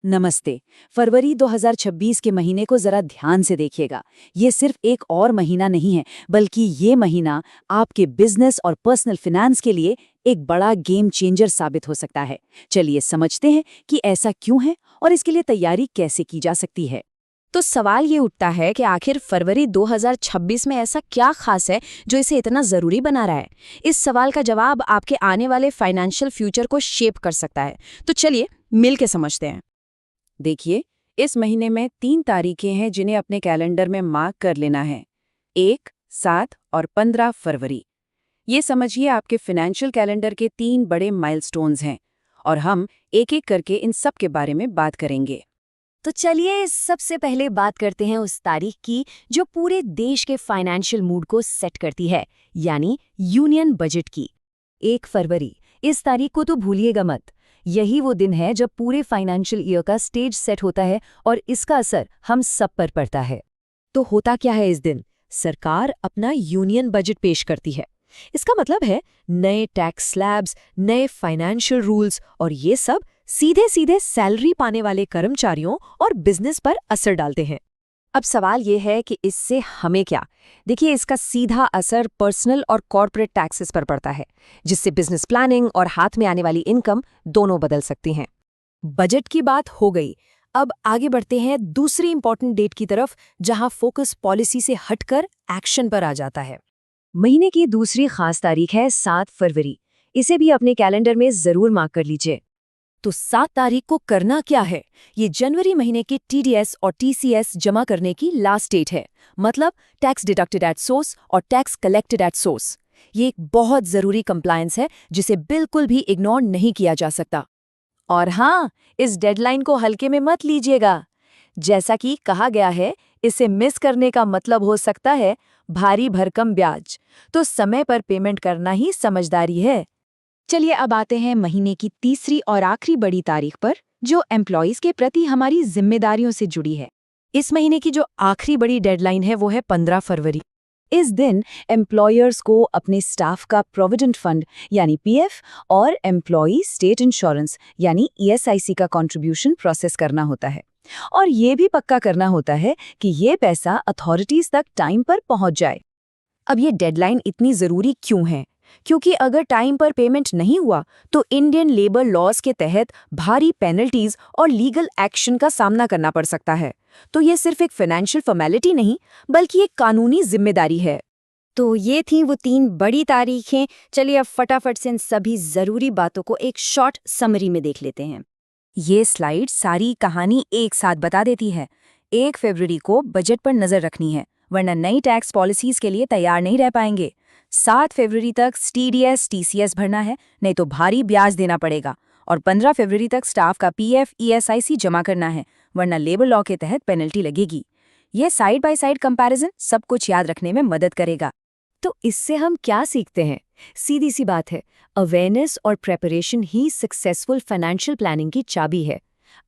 नमस्ते। फरवरी 2026 के महीने को जरा ध्यान से देखिएगा। ये सिर्फ एक और महीना नहीं है, बल्कि ये महीना आपके बिजनेस और पर्सनल फिनेंस के लिए एक बड़ा गेम चेंजर साबित हो सकता है। चलिए समझते हैं कि ऐसा क्यों है और इसके लिए तैयारी कैसे की जा सकती है। तो सवाल ये उठता है कि आखिर फरवरी 2026 में ऐसा क्या खास है जो इसे इतना ज़रूरी बना रहा है। इस सवाल का जवाब आपके आने वाले फाइनेंशियल फ्यूचर को शेप कर सकता है। तो चलिए मिल के समझते हैं। देखिए, इस महीने में 3 तारीखें हैं जिन्हें अपने कैलेंडर में मार्क कर लेना है। 1, 7 और 15 फरवरी। ये समझिए आपके फाइनेंशियल कैलेंडर के 3 बड़े माइलस्टोन्स हैं और हम एक-एक करके इन सब के बारे में बात करेंगे। तो चलिए सबसे पहले बात करते हैं उस तारीख की जो पूरे देश के फाइनेंशियल मूड को सेट करती है, यानी यूनियन बजट की। 1 फरवरी। इस तारीख को तो भूलिएगा मत। यही वो दिन है जब पूरे फाइनेंशियल ईयर का स्टेज सेट होता है और इसका असर हम सब पर पड़ता है। तो होता क्या है इस दिन? सरकार अपना यूनियन बजट पेश करती है। इसका मतलब है नए टैक्स स्लैब्स, नए फाइनेंशियल रूल्स, और ये सब सीधे सीधे सैलरी पाने वाले कर्मचारियों और बिजनेस पर असर डालते हैं। अब सवाल ये है कि इससे हमें क्या? देखिए, इसका सीधा असर पर्सनल और कॉर्पोरेट टैक्सेस पर पड़ता है, जिससे बिजनेस प्लानिंग और हाथ में आने वाली इनकम दोनों बदल सकती हैं। बजट की बात हो गई। अब आगे बढ़ते हैं दूसरी इंपॉर्टेंट डेट की तरफ, जहां फोकस पॉलिसी से हटकर एक्शन पर आ जाता है। महीने की दूसरी खास तारीख है 7 फरवरी। इसे भी अपने कैलेंडर में जरूर मार्क कर लीजिए। तो 7 तारीख को करना क्या है? ये जनवरी महीने के टीडीएस और टीसीएस जमा करने की लास्ट डेट है, मतलब टैक्स डिडक्टेड एट सोर्स और टैक्स कलेक्टेड एट सोर्स। ये एक बहुत जरूरी कंप्लायंस है जिसे बिल्कुल भी इग्नोर नहीं किया जा सकता। और हाँ, इस डेडलाइन को हल्के में मत लीजिएगा। जैसा कि कहा गया है, इसे मिस करने का मतलब हो सकता है भारी भरकम ब्याज। तो समय पर पेमेंट करना ही समझदारी है। चलिए अब आते हैं महीने की तीसरी और आखिरी बड़ी तारीख पर, जो एम्प्लॉयज के प्रति हमारी जिम्मेदारियों से जुड़ी है। इस महीने की जो आखिरी बड़ी डेडलाइन है वो है 15 फरवरी। इस दिन एम्प्लॉयर्स को अपने स्टाफ का प्रोविडेंट फंड यानी पीएफ और एम्प्लॉई स्टेट इंश्योरेंस यानी ईएसआईसी का कंट्रीब्यूशन प्रोसेस करना होता है। और ये भी पक्का करना होता है कि ये पैसा अथॉरिटीज तक टाइम पर पहुंच जाए। अब ये डेडलाइन इतनी ज़रूरी क्यों है? क्योंकि अगर टाइम पर पेमेंट नहीं हुआ तो इंडियन लेबर लॉज के तहत भारी पेनल्टीज और लीगल एक्शन का सामना करना पड़ सकता है। तो ये सिर्फ एक फाइनेंशियल फॉर्मेलिटी नहीं, बल्कि एक कानूनी जिम्मेदारी है। तो ये थी वो 3 बड़ी तारीखें। चलिए अब फटाफट से इन सभी ज़रूरी बातों को एक शॉर्ट समरी में देख लेते हैं। ये स्लाइड सारी कहानी एक साथ बता देती है। 1 फरवरी को बजट पर नज़र रखनी है, वरना नई टैक्स पॉलिसीज के लिए तैयार नहीं रह पाएंगे। 7 फरवरी तक टीडीएस टीसीएस भरना है, नहीं तो भारी ब्याज देना पड़ेगा। और 15 फरवरी तक स्टाफ का पीएफ ईएसआईसी जमा करना है, वरना लेबर लॉ के तहत पेनल्टी लगेगी। यह साइड बाय साइड कंपैरिजन सब कुछ याद रखने में मदद करेगा। तो इससे हम क्या सीखते हैं? सीधी सी बात है, अवेयरनेस और प्रेपरेशन ही सक्सेसफुल फाइनेंशियल प्लानिंग की चाबी है।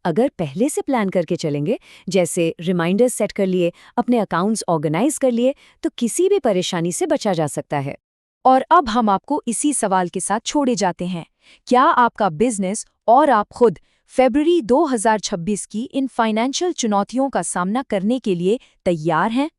अगर पहले से प्लान करके चलेंगे, जैसे रिमाइंडर्स सेट कर लिए, अपने अकाउंट्स ऑर्गेनाइज कर लिए, तो किसी भी परेशानी से बचा जा सकता है। और अब हम आपको इसी सवाल के साथ छोड़े जाते हैं। क्या आपका बिजनेस और आप खुद फरवरी 2026 की इन फाइनेंशियल चुनौतियों का सामना करने के लिए तैयार हैं?